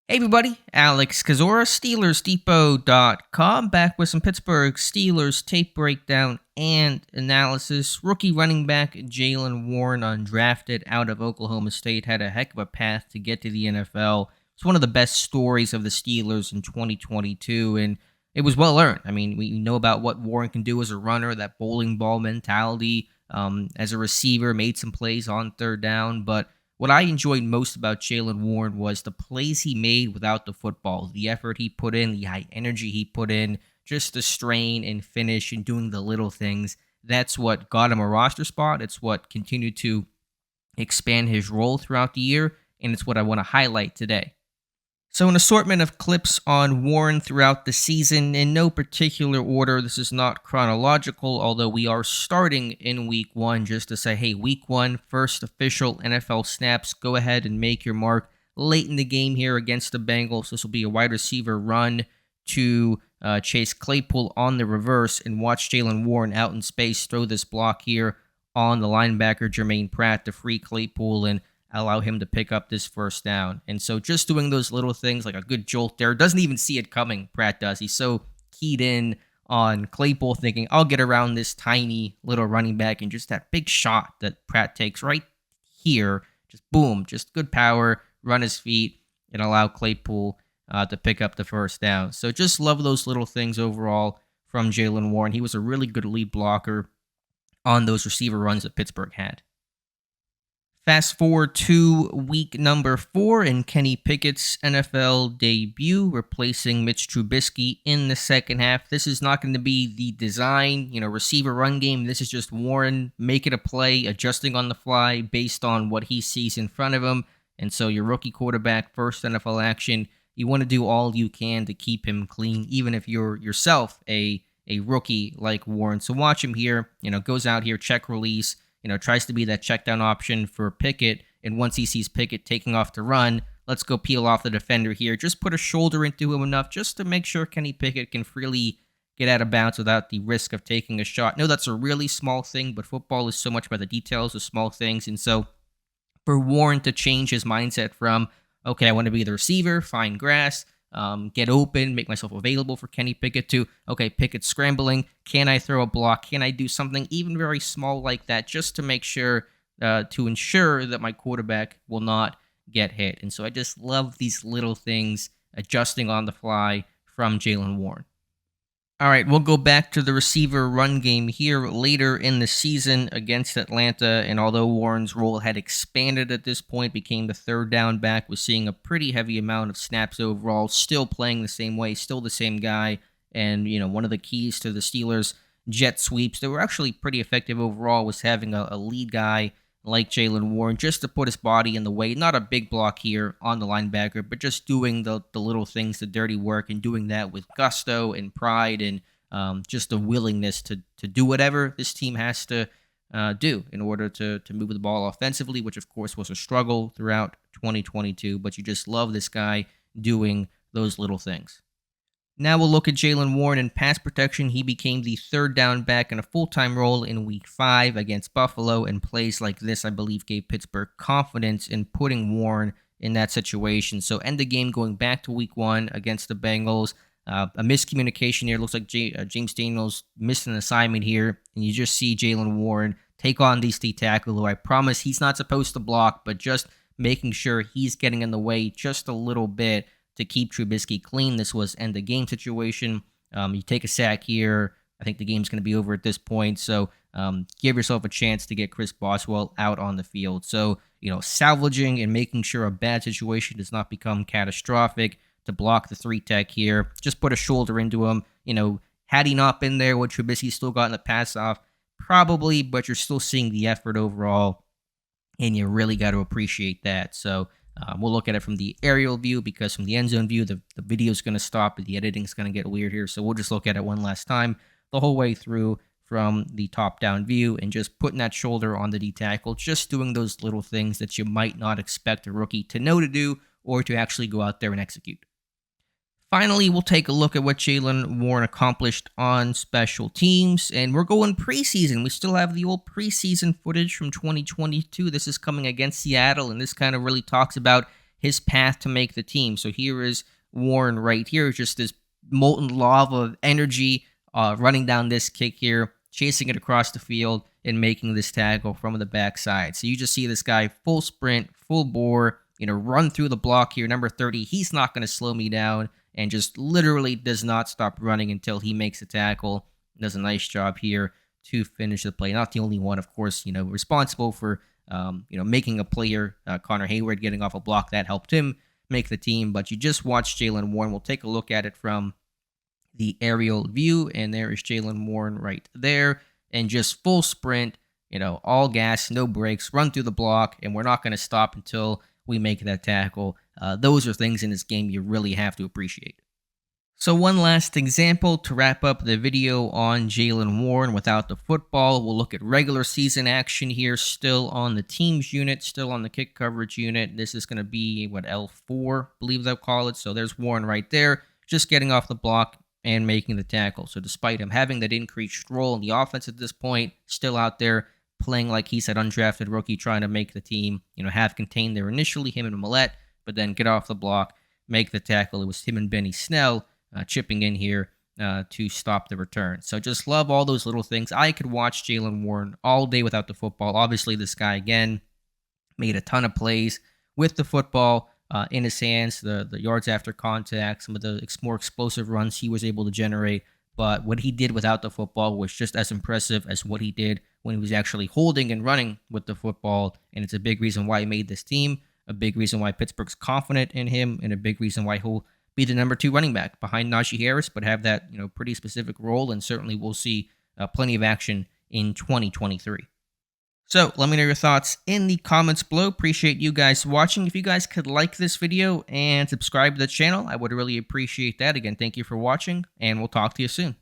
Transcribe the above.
Hey everybody, Alex Kazora, SteelersDepot.com, back with some Pittsburgh Steelers tape breakdown and analysis. Rookie running back Jaylen Warren, undrafted out of Oklahoma State, had a heck of a path to get to the NFL. It's one of the best stories of the Steelers in 2022, and it was well earned. I mean, we know about what Warren can do as a runner, that bowling ball mentality. As a receiver, made some plays on third down, but what I enjoyed most about Jaylen Warren was the plays he made without the football, the effort he put in, the high energy he put in, just the strain and finish and doing the little things. That's what got him a roster spot. It's what continued to expand his role throughout the year, and it's what I want to highlight today. So, an assortment of clips on Warren throughout the season in no particular order. This is not chronological, although we are starting in week one just to say, hey, week one, first official NFL snaps. Go ahead and make your mark late in the game here against the Bengals. This will be a wide receiver run to Chase Claypool on the reverse and watch Jaylen Warren out in space throw this block here on the linebacker Jermaine Pratt to free Claypool and allow him to pick up this first down. And so just doing those little things like a good jolt there, doesn't even see it coming, Pratt does. He's so keyed in on Claypool thinking, I'll get around this tiny little running back, and just that big shot that Pratt takes right here, just boom, just good power, run his feet, and allow Claypool to pick up the first down. So just love those little things overall from Jaylen Warren. He was a really good lead blocker on those receiver runs that Pittsburgh had. Fast forward to week number 4 and Kenny Pickett's NFL debut, replacing Mitch Trubisky in the second half. This is not going to be the design, receiver run game. This is just Warren making a play, adjusting on the fly based on what he sees in front of him. And so your rookie quarterback, first NFL action, you want to do all you can to keep him clean, even if you're yourself a rookie like Warren. So watch him here, goes out here, check release, tries to be that check down option for Pickett. And once he sees Pickett taking off to run, let's go peel off the defender here. Just put a shoulder into him enough just to make sure Kenny Pickett can freely get out of bounds without the risk of taking a shot. No, that's a really small thing, but football is so much about the details of small things. And so for Warren to change his mindset from, okay, I want to be the receiver, find grass, get open, make myself available for Kenny Pickett to, okay, Pickett scrambling. Can I throw a block? Can I do something even very small like that just to make sure, to ensure that my quarterback will not get hit? And so I just love these little things adjusting on the fly from Jaylen Warren. All right, we'll go back to the receiver run game here later in the season against Atlanta. And although Warren's role had expanded at this point, became the third down back, was seeing a pretty heavy amount of snaps overall, still playing the same way, still the same guy. And, one of the keys to the Steelers' jet sweeps that were actually pretty effective overall was having a lead guy like Jaylen Warren just to put his body in the way. Not a big block here on the linebacker, but just doing the little things, the dirty work, and doing that with gusto and pride and just a willingness to do whatever this team has to do in order to move the ball offensively, which of course was a struggle throughout 2022. But you just love this guy doing those little things. Now we'll look at Jaylen Warren in pass protection. He became the third down back in a full-time role in Week 5 against Buffalo, and plays like this, I believe, gave Pittsburgh confidence in putting Warren in that situation. So end the game going back to Week 1 against the Bengals. A miscommunication here. Looks like James Daniels missed an assignment here, and you just see Jaylen Warren take on these D tackle, who I promise he's not supposed to block, but just making sure he's getting in the way just a little bit to keep Trubisky clean. This was end the game situation. You take a sack here. I think the game's going to be over at this point. So give yourself a chance to get Chris Boswell out on the field. So, salvaging and making sure a bad situation does not become catastrophic to block the 3-tech here. Just put a shoulder into him. Had he not been there, would Trubisky still gotten the pass off? Probably, but you're still seeing the effort overall, and you really got to appreciate that. So we'll look at it from the aerial view, because from the end zone view, the video is going to stop, and the editing is going to get weird here. So we'll just look at it one last time the whole way through from the top-down view, and just putting that shoulder on the D-tackle, just doing those little things that you might not expect a rookie to know to do or to actually go out there and execute. Finally, we'll take a look at what Jaylen Warren accomplished on special teams, and we're going preseason. We still have the old preseason footage from 2022. This is coming against Seattle, and this kind of really talks about his path to make the team. So here is Warren right here, just this molten lava of energy running down this kick here, chasing it across the field, and making this tackle from the backside. So you just see this guy full sprint, full bore, run through the block here. Number 30, he's not going to slow me down, and just literally does not stop running until he makes a tackle. Does a nice job here to finish the play. Not the only one, of course, responsible for making a player, Connor Hayward getting off a block that helped him make the team. But you just watched Jaylen Warren. We'll take a look at it from the aerial view, and there is Jaylen Warren right there, and just full sprint, all gas, no brakes, run through the block, and we're not going to stop until we make that tackle. Those are things in this game you really have to appreciate. So one last example to wrap up the video on Jaylen Warren without the football. We'll look at regular season action here, still on the teams unit, still on the kick coverage unit. This is going to be, L4, I believe they'll call it. So there's Warren right there, just getting off the block and making the tackle. So despite him having that increased role in the offense at this point, still out there playing like he's that undrafted rookie trying to make the team, have contained there initially, him and Millette, but then get off the block, make the tackle. It was him and Benny Snell chipping in here to stop the return. So just love all those little things. I could watch Jaylen Warren all day without the football. Obviously, this guy, again, made a ton of plays with the football in his hands, the yards after contact, some of the more explosive runs he was able to generate. But what he did without the football was just as impressive as what he did when he was actually holding and running with the football. And it's a big reason why he made this team, a big reason why Pittsburgh's confident in him, and a big reason why he'll be the number 2 running back behind Najee Harris, but have that pretty specific role. And certainly we'll see plenty of action in 2023. So let me know your thoughts in the comments below. Appreciate you guys watching. If you guys could like this video and subscribe to the channel, I would really appreciate that. Again, thank you for watching, and we'll talk to you soon.